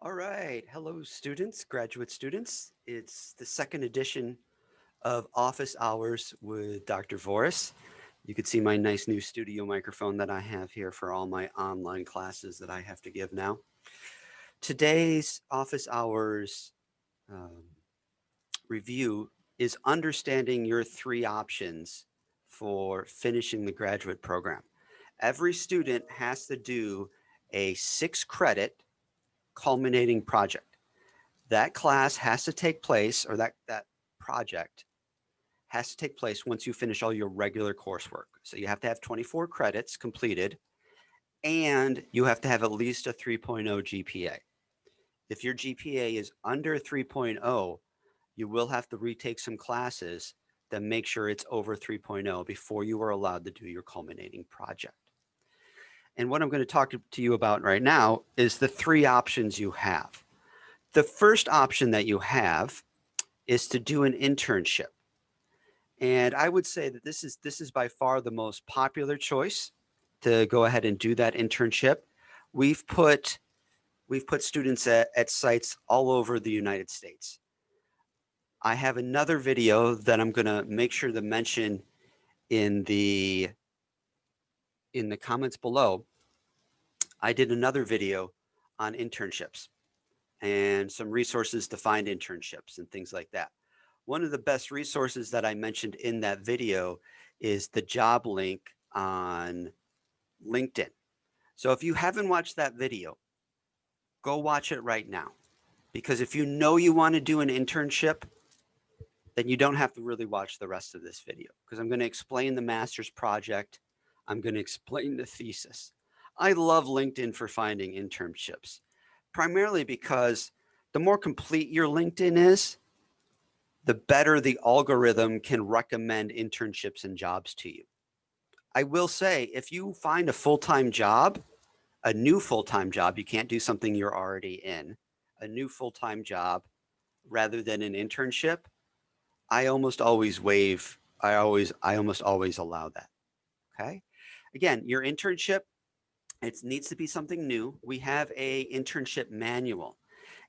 All right. Hello, students, graduate students. It's the second edition of Office Hours with Dr. Vooris. You can see my nice new studio microphone that I have here for all my online classes that I have to give now. Today's Office Hours um, review is understanding your three options for finishing the graduate program. Every student has to do a 6 credit culminating project. That class has to take place, or that project has to take place once you finish all your regular coursework. So you have to have 24 credits completed, and you have to have at least a 3.0 GPA. If your GPA is under 3.0, you will have to retake some classes that make sure it's over 3.0 before you are allowed to do your culminating project. And what I'm going to talk to you about right now is the three options you have. The first option that you have is to do an internship. And I would say that this is by far the most popular choice to go ahead and do that internship. We've put we've put students at sites all over the United States. I have another video that I'm going to make sure to mention in the comments below. I did another video on internships and some resources to find internships and things like that. One of the best resources that I mentioned in that video is the job link on LinkedIn. So if you haven't watched that video, go watch it right now. Because if you know you want to do an internship, then you don't have to really watch the rest of this video, because I'm going to explain the master's project. I'm going to explain the thesis. I love LinkedIn for finding internships, primarily because the more complete your LinkedIn is, the better the algorithm can recommend internships and jobs to you. I will say, if you find a full-time job, a new full-time job, you can't do something you're already in, a new full-time job rather than an internship, I almost always waive, I almost always allow that. Okay. Again, your internship, it needs to be something new. We have a internship manual.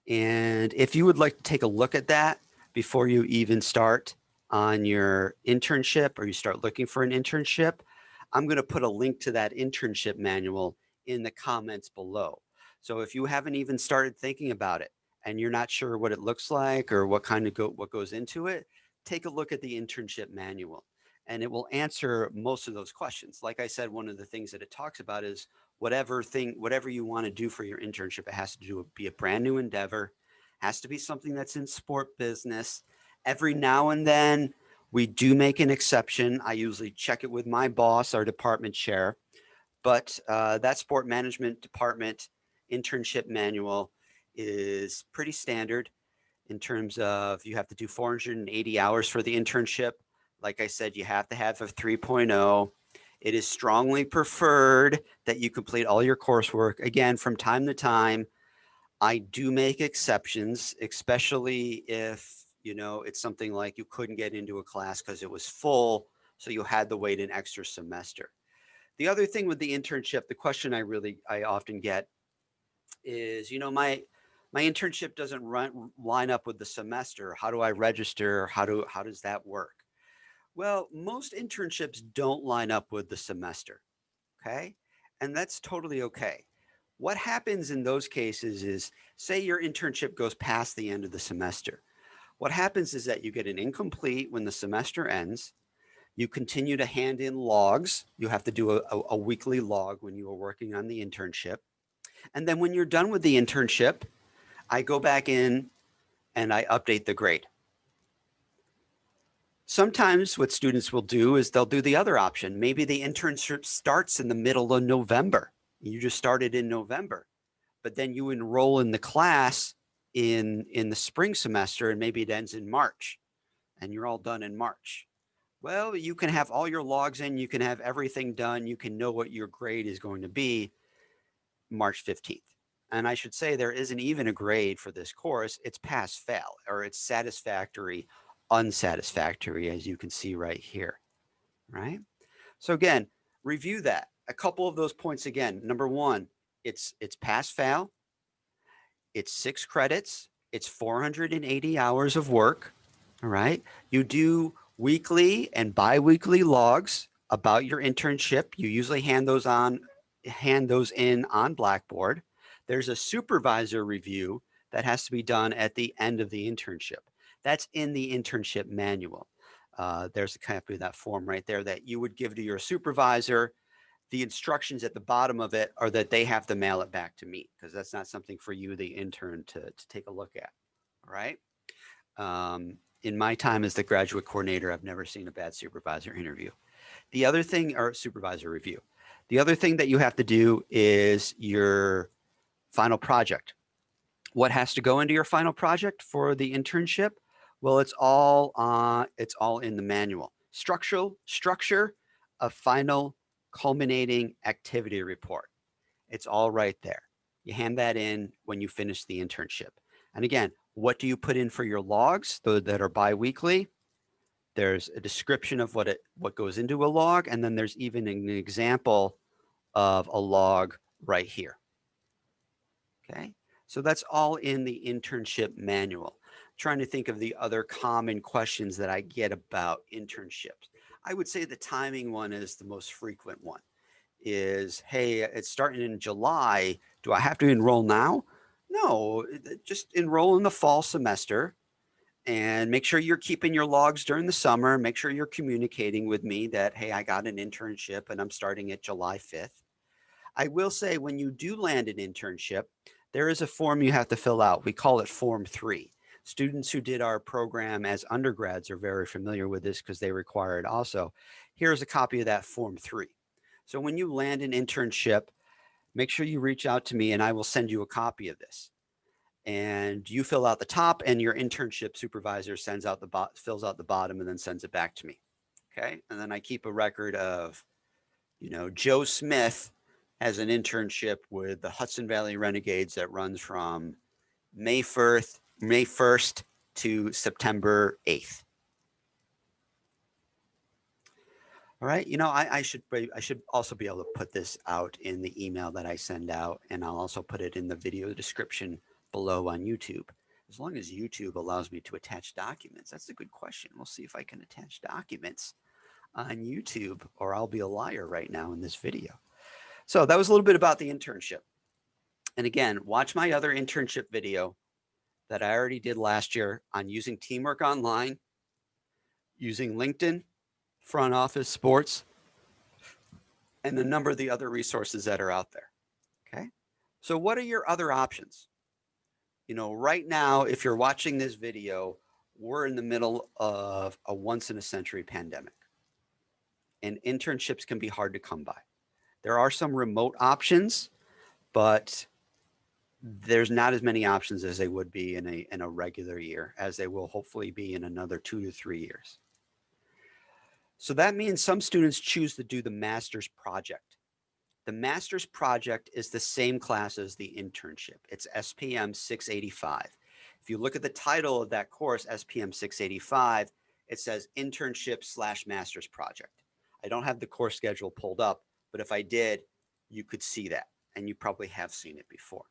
And if you would like to take a look at that before you even start on your internship or you start looking for an internship, I'm going to put a link to that internship manual in the comments below. So if you haven't even started thinking about it and you're not sure what it looks like or what goes into it, take a look at the internship manual and it will answer most of those questions. Like I said, one of the things that it talks about is whatever you want to do for your internship, it has to be a brand new endeavor, has to be something that's in sport business. Every now and then we do make an exception. I usually check it with my boss, our department chair, but that sport management department internship manual is pretty standard in terms of you have to do 480 hours for the internship. Like I said, you have to have a 3.0. It is strongly preferred that you complete all your coursework. Again, from time to time, I do make exceptions, especially if, it's something like you couldn't get into a class because it was full, so you had to wait an extra semester. The other thing with the internship, the question I often get is, my internship doesn't line up with the semester. How do I register? How does that work? Well, most internships don't line up with the semester, okay? And that's totally okay. What happens in those cases is, say your internship goes past the end of the semester. What happens is that you get an incomplete when the semester ends. You continue to hand in logs. You have to do a weekly log when you are working on the internship. And then when you're done with the internship, I go back in and I update the grade. Sometimes what students will do is they'll do the other option. Maybe the internship starts in the middle of November. You just started in November, but then you enroll in the class in the spring semester and maybe it ends in March and you're all done in March. Well, you can have all your logs in, you can have everything done, you can know what your grade is going to be March 15th. And I should say there isn't even a grade for this course. It's pass fail, or it's satisfactory, unsatisfactory, as you can see right here, right? So again, review that. A couple of those points again. Number one, it's pass fail. It's 6 credits. It's 480 hours of work. All right. You do weekly and bi-weekly logs about your internship. You usually hand those in on Blackboard. There's a supervisor review that has to be done at the end of the internship. That's in the internship manual. There's a copy of that form right there that you would give to your supervisor. The instructions at the bottom of it are that they have to mail it back to me, because that's not something for you, the intern, to take a look at. All right. In my time as the graduate coordinator, I've never seen a bad supervisor interview. The other thing, or supervisor review, the other thing that you have to do is your final project. What has to go into your final project for the internship? Well, it's all in the manual. Structure a final culminating activity report. It's all right there. You hand that in when you finish the internship. And again, what do you put in for your logs that are bi-weekly? There's a description of what goes into a log, and then there's even an example of a log right here. Okay, so that's all in the internship manual. I'm trying to think of the other common questions that I get about internships. I would say the timing one is the most frequent one. Is, hey, it's starting in July. Do I have to enroll now? No, just enroll in the fall semester and make sure you're keeping your logs during the summer. Make sure you're communicating with me that, hey, I got an internship and I'm starting at July 5th. I will say, when you do land an internship, there is a form you have to fill out. We call it Form 3. Students who did our program as undergrads are very familiar with this because they require it also. Here's a copy of that Form 3. So when you land an internship, make sure you reach out to me and I will send you a copy of this. And you fill out the top, and your internship supervisor fills out the bottom and then sends it back to me. Okay. And then I keep a record of, Joe Smith has an internship with the Hudson Valley Renegades that runs from May 1st to September 8th. All right. I should also be able to put this out in the email that I send out, and I'll also put it in the video description below on YouTube. As long as YouTube allows me to attach documents. That's a good question. We'll see if I can attach documents on YouTube, or I'll be a liar right now in this video. So that was a little bit about the internship. And again, watch my other internship video that I already did last year on using Teamwork Online, using LinkedIn, Front Office Sports, and a number of the other resources that are out there. Okay. So what are your other options? Right now, if you're watching this video, we're in the middle of a once-in-a-century pandemic, and internships can be hard to come by. There are some remote options, but there's not as many options as they would be in a regular year, as they will hopefully be in another 2 to 3 years. So that means some students choose to do the master's project. The master's project is the same class as the internship. It's SPM 685. If you look at the title of that course, SPM 685, it says internship/master's project. I don't have the course schedule pulled up, but if I did, you could see that, and you probably have seen it before.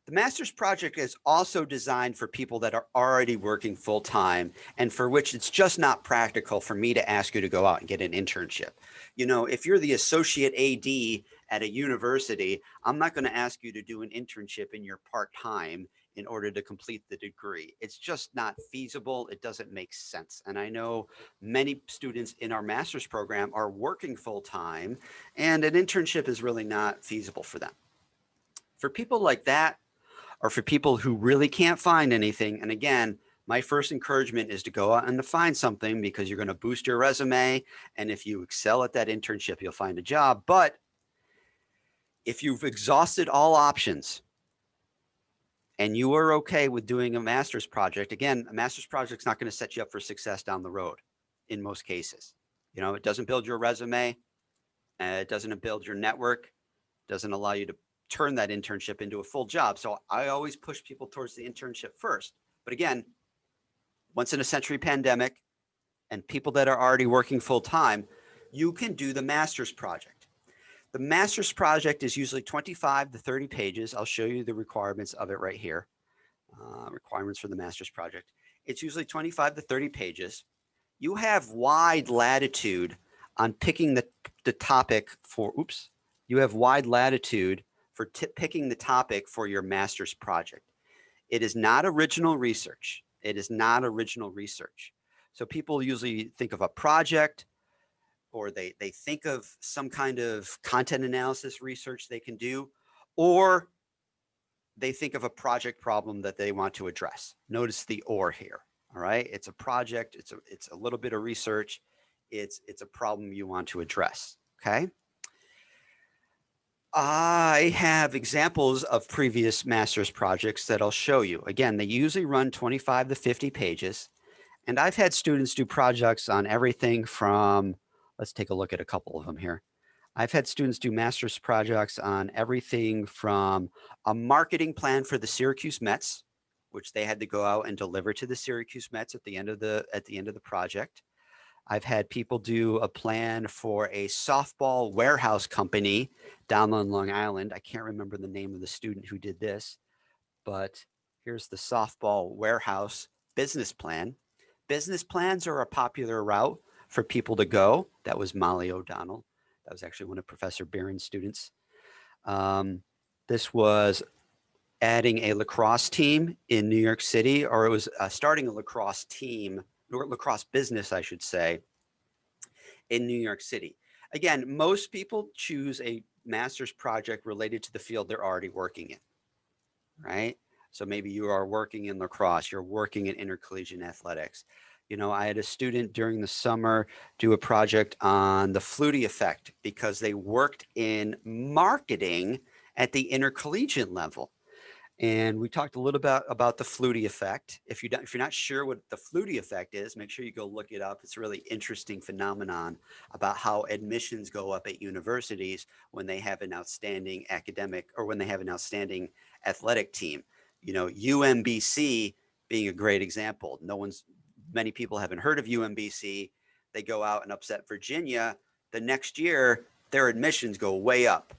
The master's project is also designed for people that are already working full-time and for which it's just not practical for me to ask you to go out and get an internship. If you're the associate AD at a university, I'm not going to ask you to do an internship in your part-time in order to complete the degree. It's just not feasible. It doesn't make sense. And I know many students in our master's program are working full-time, and an internship is really not feasible for them. For people like that, or for people who really can't find anything, and again, my first encouragement is to go out and to find something, because you're going to boost your resume. And if you excel at that internship, you'll find a job. But if you've exhausted all options and you are okay with doing a master's project, again, a master's project is not going to set you up for success down the road in most cases. It doesn't build your resume. It doesn't build your network. Doesn't allow you to turn that internship into a full job. So I always push people towards the internship first. But again, once in a century pandemic, and people that are already working full time, you can do the master's project. The master's project is usually 25 to 30 pages. I'll show you the requirements of it right here. Requirements for the master's project. It's usually 25 to 30 pages. You have wide latitude on picking the topic for, you have wide latitude for picking the topic for your master's project. It is not original research. It is not original research. So people usually think of a project, or they think of some kind of content analysis research they can do, or they think of a project problem that they want to address. Notice the or here. All right. It's a project. It's a little bit of research. It's a problem you want to address. Okay. I have examples of previous master's projects that I'll show you. Again, they usually run 25 to 50 pages. And I've had students do projects on everything from, let's take a look at a couple of them here. I've had students do master's projects on everything from a marketing plan for the Syracuse Mets, which they had to go out and deliver to the Syracuse Mets at the end of the project. I've had people do a plan for a softball warehouse company down on Long Island. I can't remember the name of the student who did this, but here's the softball warehouse business plan. Business plans are a popular route for people to go. That was Molly O'Donnell. That was actually one of Professor Barron's students. This was adding a lacrosse team in New York City, or it was starting a lacrosse team, or lacrosse business, I should say, in New York City. Again, most people choose a master's project related to the field they're already working in, right? So maybe you are working in lacrosse, you're working in intercollegiate athletics. You know, I had a student during the summer do a project on the Flutie effect because they worked in marketing at the intercollegiate level. And we talked a little bit about the Flutie effect. If you're not sure what the Flutie effect is, make sure you go look it up. It's a really interesting phenomenon about how admissions go up at universities when they have an outstanding academic, or when they have an outstanding athletic team. You know, UMBC being a great example. Many people haven't heard of UMBC. They go out and upset Virginia. The next year, their admissions go way up.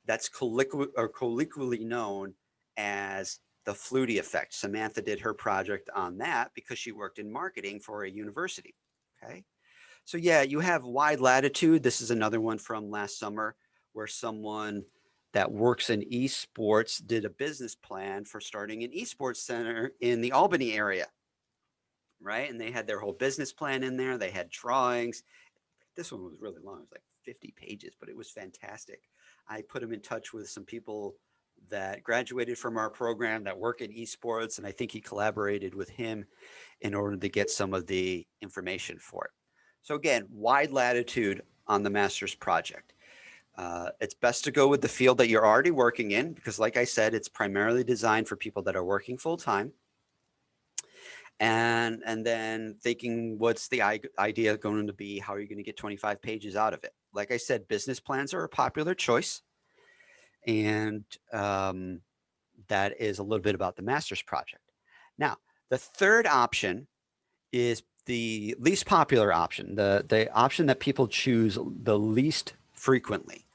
That's colloquially known as the Flutie effect. Samantha did her project on that because she worked in marketing for a university. Okay. So yeah, you have wide latitude. This is another one from last summer where someone that works in esports did a business plan for starting an esports center in the Albany area. Right. And they had their whole business plan in there. They had drawings. This one was really long. It was like 50 pages, but it was fantastic. I put him in touch with some people that graduated from our program that work in esports, and I think he collaborated with him in order to get some of the information for it. So again, wide latitude on the master's project. It's best to go with the field that you're already working in because, like I said, it's primarily designed for people that are working full-time. And then thinking, what's the idea going to be? How are you going to get 25 pages out of it? Like I said, business plans are a popular choice. And that is a little bit about the master's project. Now, the third option is the least popular option, the option that people choose the least frequently.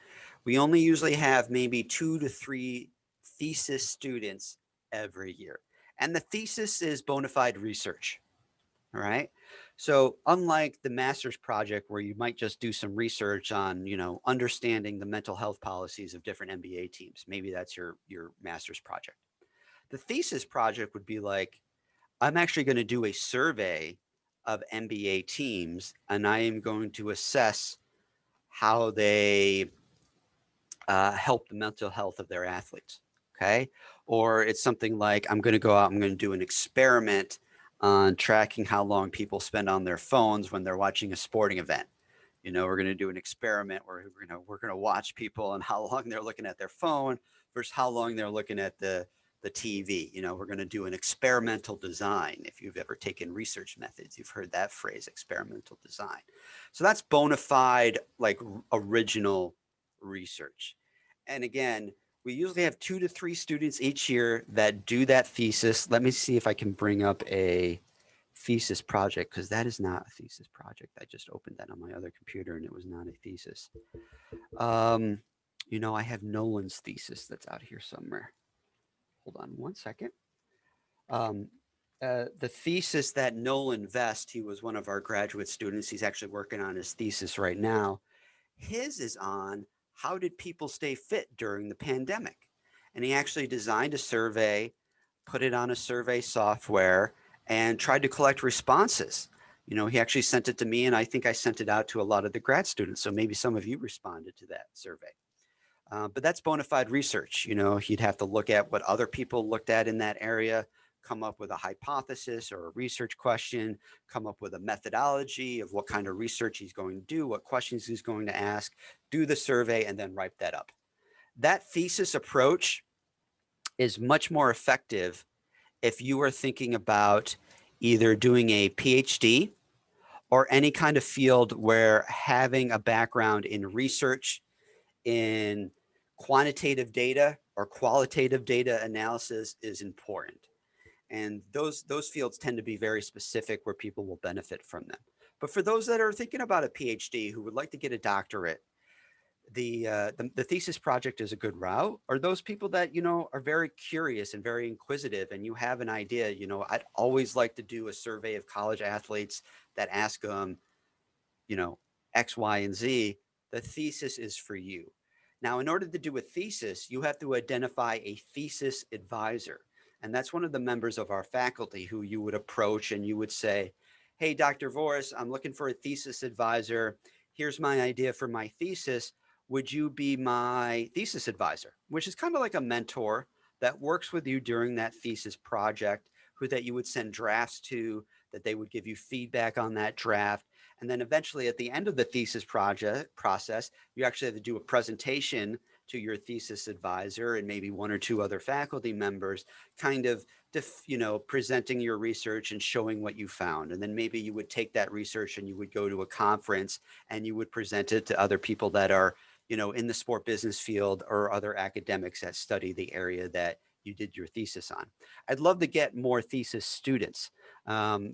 We only usually have maybe 2 to 3 thesis students every year. And the thesis is bona fide research. All right. So unlike the master's project where you might just do some research on, you know, understanding the mental health policies of different NBA teams, maybe that's your master's project. The thesis project would be like, I'm actually going to do a survey of NBA teams and I am going to assess how they help the mental health of their athletes. Okay. Or it's something like, I'm going to go out, I'm going to do an experiment on tracking how long people spend on their phones when they're watching a sporting event. You know, we're going to do an experiment where we're going to watch people and how long they're looking at their phone versus how long they're looking at the TV. You know, we're going to do an experimental design. If you've ever taken research methods, you've heard that phrase, experimental design. So that's bona fide, like original research. And again, we usually have 2 to 3 students each year that do that thesis. Let me see if I can bring up a thesis project because that is not a thesis project. I just opened that on my other computer and it was not a thesis. You know, I have Nolan's thesis that's out here somewhere. Hold on one second. Um, the thesis that Nolan Vest, he was one of our graduate students. He's actually working on his thesis right now. His is on how did people stay fit during the pandemic? And he actually designed a survey, put it on a survey software, and tried to collect responses. You know, he actually sent it to me, and I think I sent it out to a lot of the grad students. So maybe some of you responded to that survey. But that's bona fide research. You know, he'd have to look at what other people looked at in that area, come up with a hypothesis or a research question, come up with a methodology of what kind of research he's going to do, what questions he's going to ask, do the survey, and then write that up. That thesis approach is much more effective if you are thinking about either doing a PhD or any kind of field where having a background in research, in quantitative data or qualitative data analysis is important. And those fields tend to be very specific where people will benefit from them. But for those that are thinking about a PhD who would like to get a doctorate, the thesis project is a good route. Or those people that you know are very curious and very inquisitive, and you have an idea. You know, I'd always like to do a survey of college athletes that ask them, you know, X, Y, and Z. The thesis is for you. Now, in order to do a thesis, you have to identify a thesis advisor. And that's one of the members of our faculty who you would approach and you would say, hey, Dr. Vooris, I'm looking for a thesis advisor. Here's my idea for my thesis. Would you be my thesis advisor? Which is kind of like a mentor that works with you during that thesis project, who that you would send drafts to, that they would give you feedback on that draft. And then eventually at the end of the thesis project process, you actually have to do a presentation to your thesis advisor and maybe one or two other faculty members, kind of, you know, presenting your research and showing what you found. And then maybe you would take that research and you would go to a conference and you would present it to other people that are, you know, in the sport business field or other academics that study the area that you did your thesis on. I'd love to get more thesis students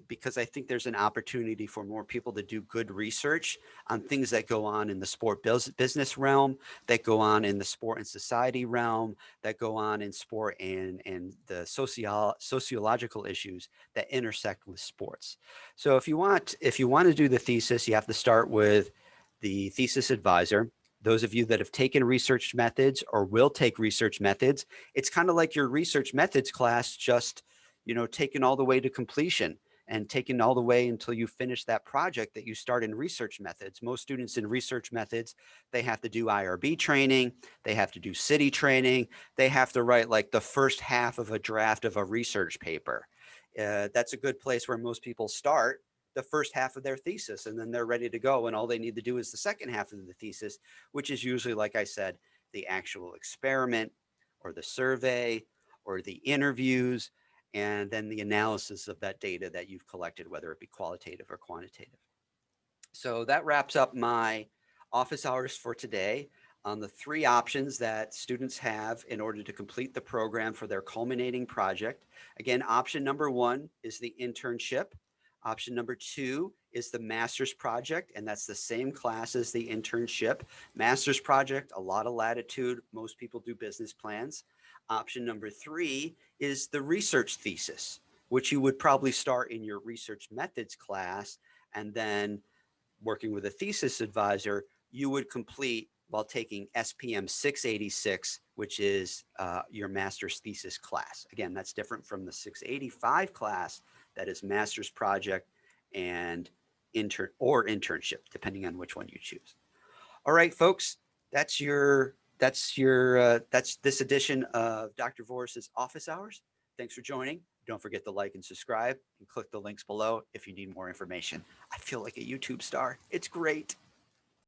because I think there's an opportunity for more people to do good research on things that go on in the sport business realm, that go on in the sport and society realm, that go on in sport and the sociological issues that intersect with sports. So if you want to do the thesis, you have to start with the thesis advisor. Those of you that have taken research methods or will take research methods, it's kind of like your research methods class, just, you know, taken all the way to completion and taken all the way until you finish that project that you start in research methods. Most students in research methods, they have to do IRB training, they have to do city training, they have to write like the first half of a draft of a research paper. That's a good place where most people start the first half of their thesis, and then they're ready to go. And all they need to do is the second half of the thesis, which is usually, like I said, the actual experiment or the survey or the interviews, and then the analysis of that data that you've collected, whether it be qualitative or quantitative. So that wraps up my office hours for today on the three options that students have in order to complete the program for their culminating project. Again, option number one is the internship. Option number two is the master's project, and that's the same class as the internship. Master's project, a lot of latitude. Most people do business plans. Option number three is the research thesis, which you would probably start in your research methods class, and then working with a thesis advisor, you would complete while taking SPM 686, which is your master's thesis class. Again, that's different from the 685 class that is master's project and internship, depending on which one you choose. All right, folks, that's this edition of Dr. Vooris's Office Hours. Thanks for joining. Don't forget to like and subscribe and click the links below if you need more information. I feel like a YouTube star. It's great.